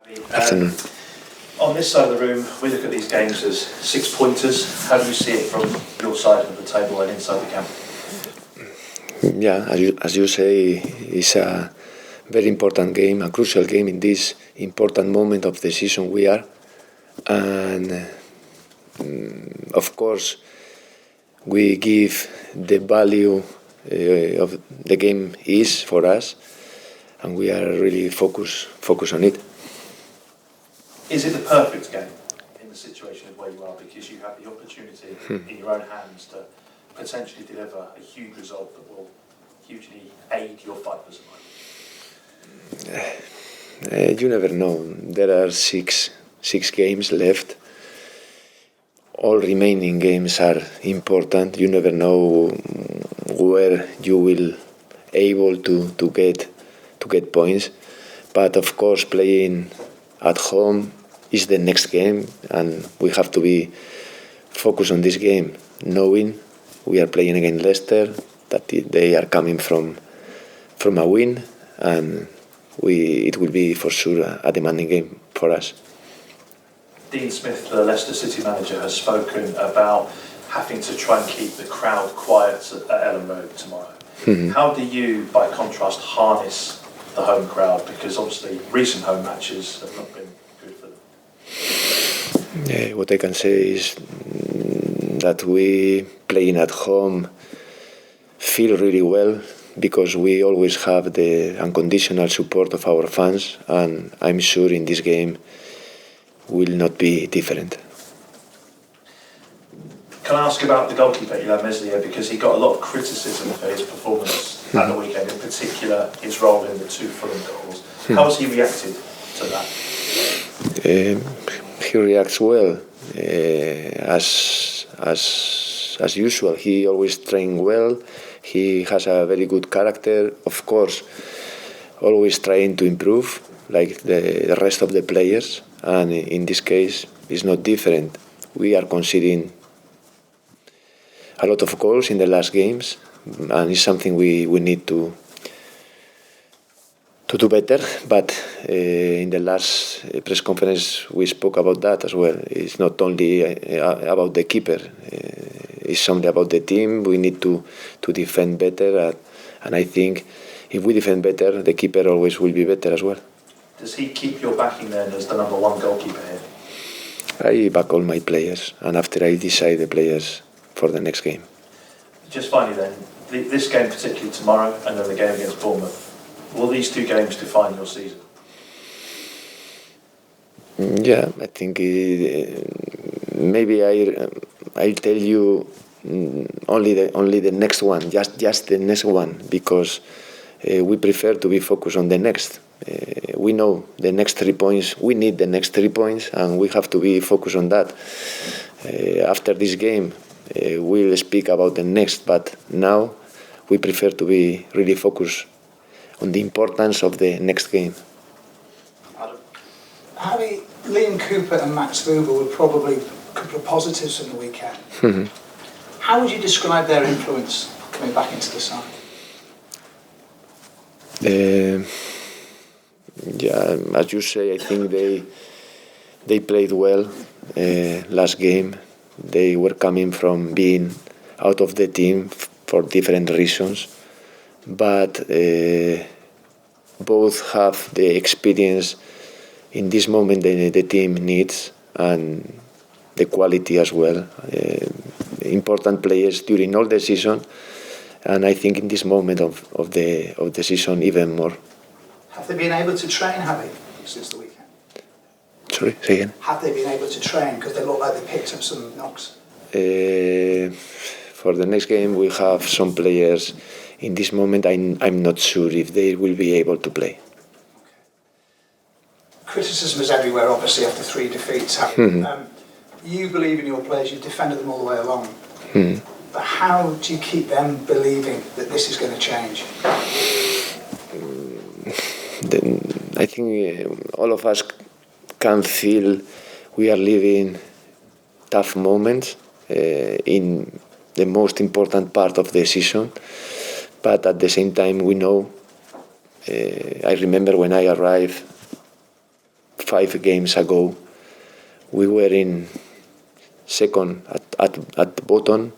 Afternoon. On this side of the room, we look at these games as 6 pointers. How do you see it from your side of the table and inside the camp? Yeah, as you say, it's a very important game, a crucial game in this important moment of the season we are. And of course, we give the value of the game is for us, and we are really focused on it. Is it the perfect game in the situation of where you are, because you have the opportunity in your own hands to potentially deliver a huge result that will hugely aid your fight for survival? You never know. There are six games left. All remaining games are important. You never know where you will able to get points. But of course, playing at home is the next game, and we have to be focused on this game, knowing we are playing against Leicester, that they are coming from a win, and it will be for sure a demanding game for us. Dean Smith, the Leicester City manager, has spoken about having to try and keep the crowd quiet at Elland Road tomorrow. Mm-hmm. How do you, by contrast, harness the home crowd? Because obviously recent home matches have not been good for them. Yeah, what I can say is that we playing at home feel really well, because we always have the unconditional support of our fans, and I'm sure in this game will not be different. Can I ask about the goalkeeper, Illan Meslier, because he got a lot of criticism for his performance at the weekend, in particular his role in the 2 Fulham goals. How has he reacted to that? He reacts well, as usual. He always trains well. He has a very good character. Of course, always trying to improve, like the rest of the players. And in this case, it's not different. We are conceding a lot of goals in the last games, and it's something we need to do better. But in the last press conference, we spoke about that as well. It's not only about the keeper. It's something about the team. We need to defend better, and I think if we defend better, the keeper always will be better as well. Does he keep your backing then as the number 1 goalkeeper here? I back all my players, and after I decide the players for the next game. Just finally then, this game particularly tomorrow, and then the game against Bournemouth, will these 2 games define your season? Yeah, I think maybe I'll tell you only the next one, just the next one, because we prefer to be focused on the next. We know the next 3 points. We need the next 3 points, and we have to be focused on that. After this game, we'll speak about the next, but now we prefer to be really focused on the importance of the next game. Javi, Liam Cooper and Cooper-Wober were probably a couple of positives from the weekend. Mm-hmm. How would you describe their influence coming back into the side? Yeah, as you say, I think they played well last game. They were coming from being out of the team for different reasons, but both have the experience in this moment the team needs, and the quality as well. Important players during all the season, and I think in this moment of the season even more. Have they been able to train, Javi, since the weekend? Sorry, say again. Have they been able to train? Because they look like they picked up some knocks. For the next game, we have some players. In this moment, I'm not sure if they will be able to play. Criticism is everywhere, obviously, after 3 defeats. You believe in your players, you've defended them all the way along. But how do you keep them believing that this is going to change? I think all of us can feel we are living tough moments in the most important part of the season, but at the same time we know, I remember when I arrived 5 games ago, we were in second at the bottom,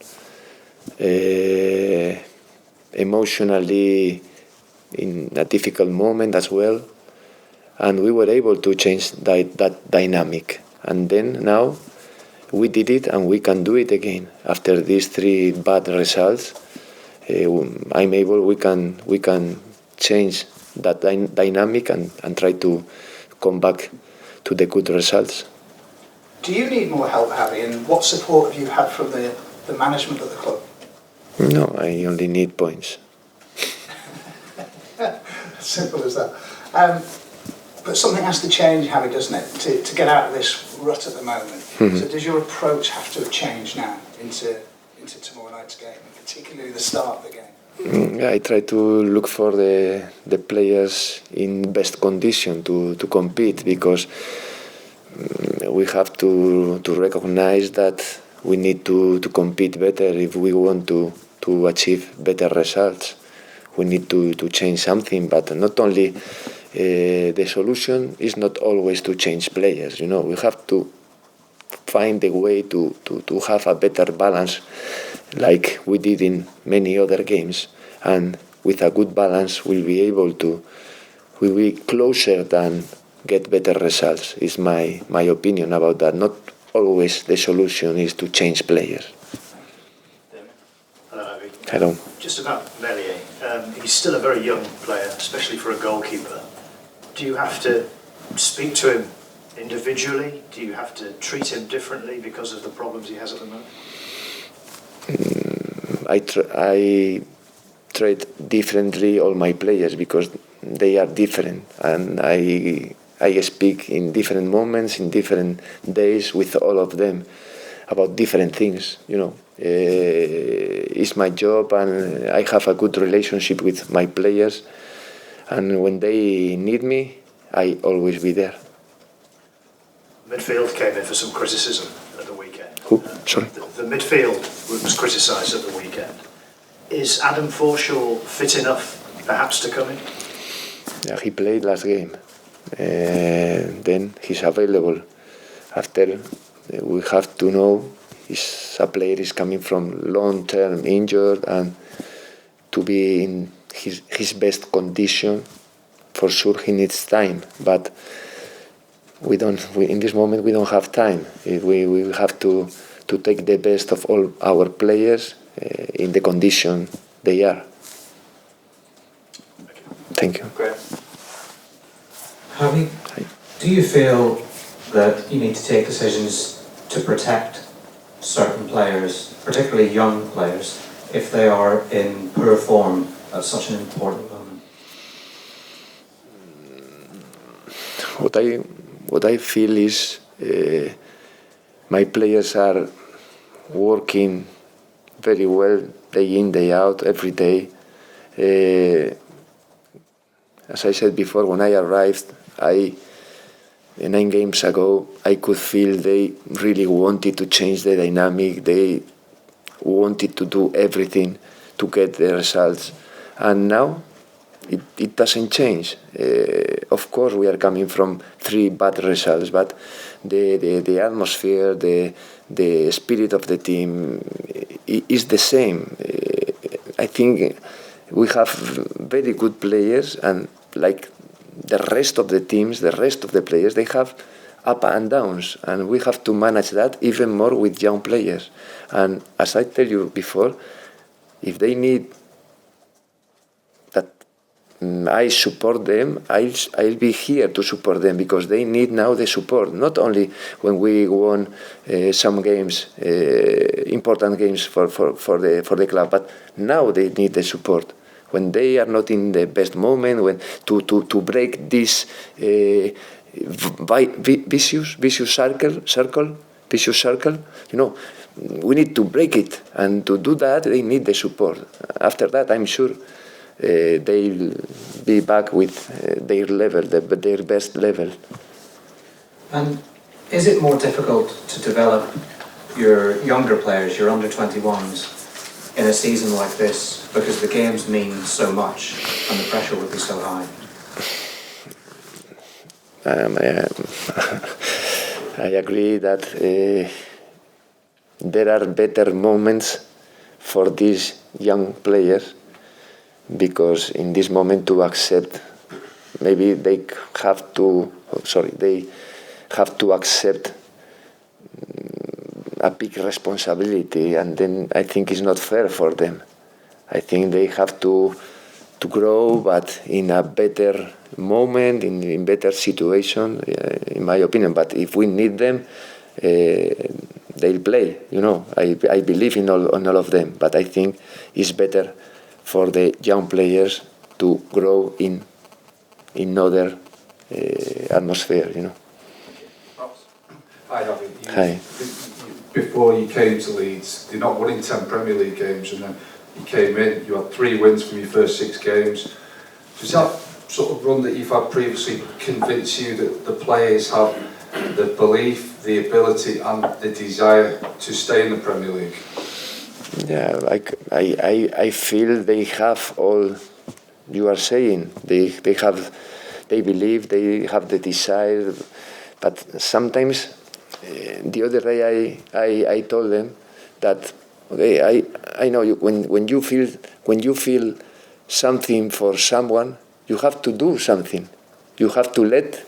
emotionally in a difficult moment as well, and we were able to change that dynamic. And then now we did it, and we can do it again after these 3 bad results. We can change that dynamic and try to come back to the good results. Do you need more help, Javi, and what support have you had from the management of the club? No, I only need points. Simple as that. But something has to change, Javi, doesn't it, to get out of this rut at the moment? Mm-hmm. So does your approach have to change now into tomorrow night's game, and particularly the start of the game? I try to look for the players in best condition to compete, because we have to recognize that we need to compete better if we want to achieve better results. We need to change something, but not only the solution is not always to change players. We have to find a way to have a better balance, like we did in many other games. And with a good balance, we'll be closer than get better results. Is my opinion about that. Not always the solution is to change players. Hello, Javi. Hello. Just about Meslier. He's still a very young player, especially for a goalkeeper. Do you have to speak to him individually? Do you have to treat him differently because of the problems he has at the moment? I treat differently all my players because they are different, and I speak in different moments, in different days with all of them about different things. It's my job, and I have a good relationship with my players, and when they need me, I always be there. Midfield came in for some criticism at the weekend. Who? Sorry? The midfield was criticised at the weekend. Is Adam Forshaw fit enough, perhaps, to come in? Yeah, he played last game. Then he's available. After, we have to know a player is coming from long-term injured, and to be in his best condition, for sure he needs time. But in this moment we don't have time. We have to take the best of all our players in the condition they are. Thank you. Great. Javi, do you feel that you need to take decisions to protect certain players, particularly young players, if they are in poor form at such an important moment? What I feel is my players are working very well, day in, day out, every day. As I said before, when I arrived, 9 games ago, I could feel they really wanted to change the dynamic. They wanted to do everything to get the results. And now, it doesn't change. Of course, we are coming from 3 bad results, but the atmosphere, the spirit of the team is the same. I think we have very good players, and like the rest of the teams, the rest of the players, they have up and downs, and we have to manage that even more with young players. And as I tell you before, if they need that I support them, I'll be here to support them, because they need now the support, not only when we won some games, important games for the club, but now they need the support. When they are not in the best moment, when to break this vicious circle, we need to break it, and to do that they need the support. After that, I'm sure they'll be back with their level, their best level. And is it more difficult to develop your younger players, your under-21s, in a season like this, because the games mean so much and the pressure would be so high? I agree that there are better moments for these young players, because in this moment to accept, maybe they have to accept a big responsibility, and then I think it's not fair for them. I think they have to grow, but in a better moment, in better situation, in my opinion. But if we need them, they'll play. I believe in all of them, but I think it's better for the young players to grow in other atmosphere. Hi, Javi. Hi. Before you came to Leeds, you're not winning 10 Premier League games, and then you came in, you had 3 wins from your first 6 games. Does that sort of run that you've had previously convince you that the players have the belief, the ability and the desire to stay in the Premier League? Yeah, I feel they have all you are saying. They believe, they have the desire, but sometimes the other day I told them that, okay, I know when you feel something for someone, you have to do something. You have to let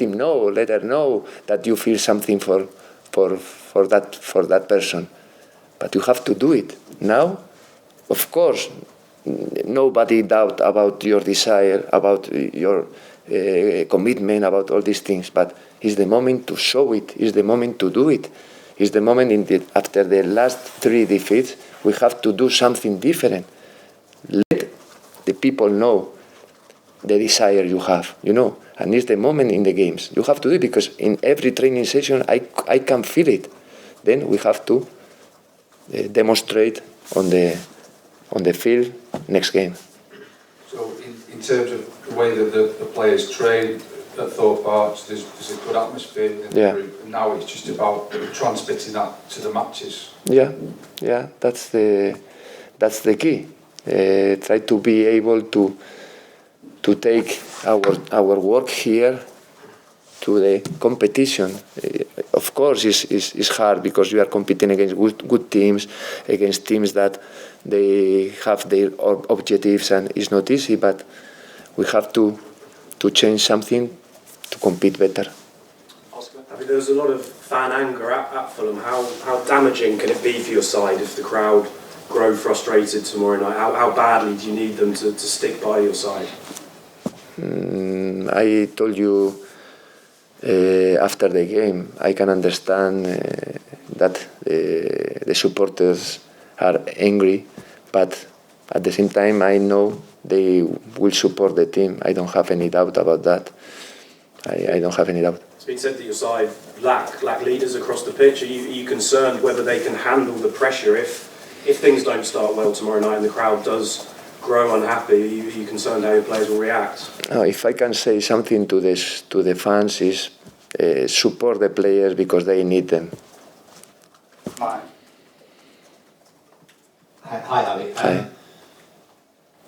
him know, let her know that you feel something for that person. But you have to do it. Now, of course, nobody doubt about your desire, about your commitment, about all these things. But it's the moment to show it. It's the moment to do it. It's the moment after the last 3 defeats, we have to do something different. Let the people know the desire you have, and it's the moment in the games. You have to do it, because in every training session I can feel it. Then we have to demonstrate on the field next game. So in terms of the way that the players train at Thorpe Arch, there's a good atmosphere within the group, and now it's just about transmitting that to the matches. Yeah, that's the key. Try to be able to take our work here to the competition. Of course, it's hard, because you are competing against good teams, against teams that they have their objectives, and it's not easy. But we have to change something to compete better. Oscar, I mean, there's a lot of fan anger at Fulham. How damaging can it be for your side if the crowd grow frustrated tomorrow night? How badly do you need them to stick by your side? I told you after the game, I can understand that the supporters are angry, but at the same time I know they will support the team. I don't have any doubt about that. I don't have any doubt. It's been said that your side lack leaders across the pitch. Are you concerned whether they can handle the pressure if things don't start well tomorrow night and the crowd does grow unhappy? Are you concerned how your players will react? If I can say something to the fans is support the players, because they need them. Hi, Javi. Hi.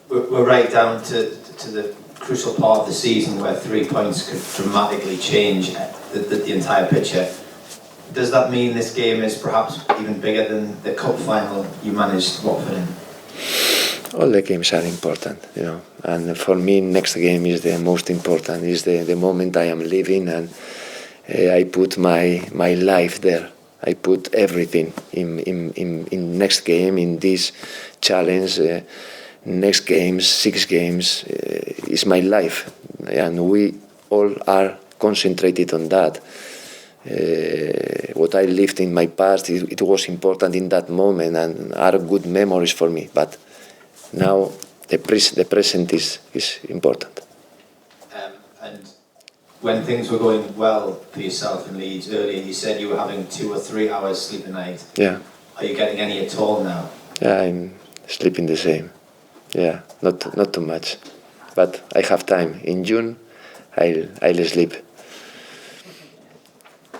We're right down to the crucial part of the season where 3 points could dramatically change the entire picture. Does that mean this game is perhaps even bigger than the cup final you managed Watford in? All the games are important, and for me next game is the most important. Is the moment I am living, and I put my life there. I put everything in next game, in this challenge. Next games, 6 games, is my life, and we all are concentrated on that. What I lived in my past, it was important in that moment, and are good memories for me. But now the present is important. And when things were going well for yourself in Leeds earlier, you said you were having 2 or 3 hours sleep a night. Yeah. Are you getting any at all now? Yeah, I'm sleeping the same. Yeah, not too much, but I have time. In June, I'll sleep.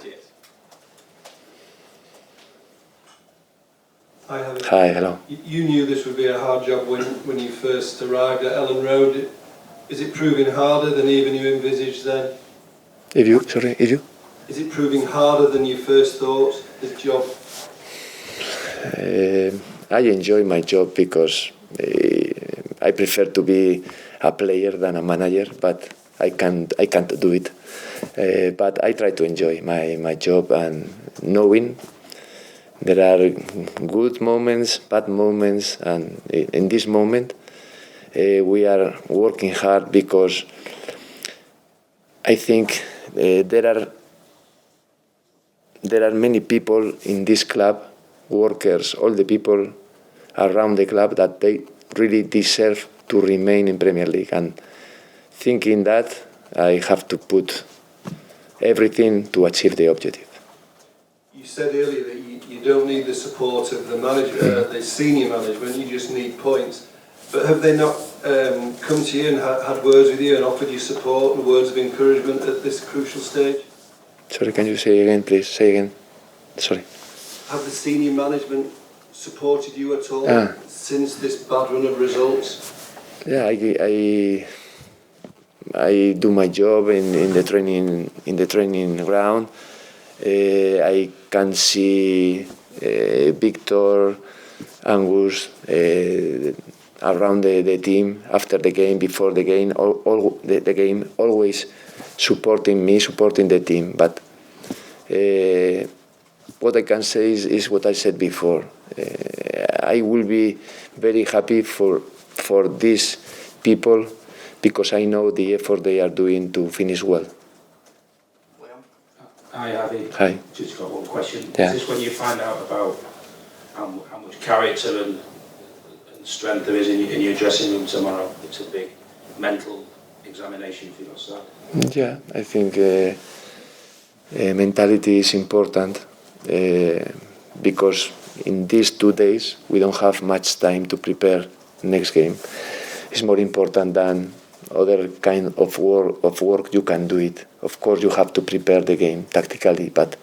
Cheers. Hi, Javi. Hi, hello. You knew this would be a hard job when you first arrived at Elland Road. Is it proving harder than even you envisaged then? If you? Is it proving harder than you first thought, this job? I enjoy my job because I prefer to be a player than a manager, but I can't do it. But I try to enjoy my job and knowing there are good moments, bad moments, and in this moment we are working hard because I think there are many people in this club, workers, all the people around the club that they really deserve to remain in Premier League. And thinking that, I have to put everything to achieve the objective. You said earlier that you don't need the support of the manager, the senior management, you just need points. But have they not come to you and had words with you and offered you support and words of encouragement at this crucial stage? Sorry, can you say again, please? Say again. Sorry. Have the senior management supported you at all since this bad run of results? Yeah, I do my job in the training ground. I can see Victor, Angus around the team after the game, before the game, the game, always supporting me, supporting the team. But what I can say is what I said before. I will be very happy for these people because I know the effort they are doing to finish well. Hi, Javi. Hi. Just got one question. Yeah. Is this when you find out about how much character and strength there is in your dressing room tomorrow? It's a big mental examination for your side. Yeah, I think mentality is important because in these 2 days we don't have much time to prepare next game. It's more important than other kind of work you can do it. Of course you have to prepare the game tactically, but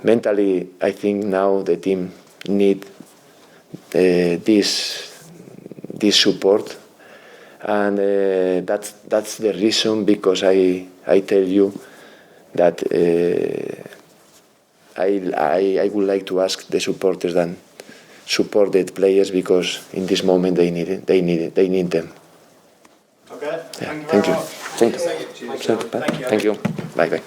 mentally I think now the team need this support, and that's the reason because I tell you that I would like to ask the supporters then support the players because in this moment they need it. They need them. Okay. Yeah, Thank you. Thank you. Bye bye.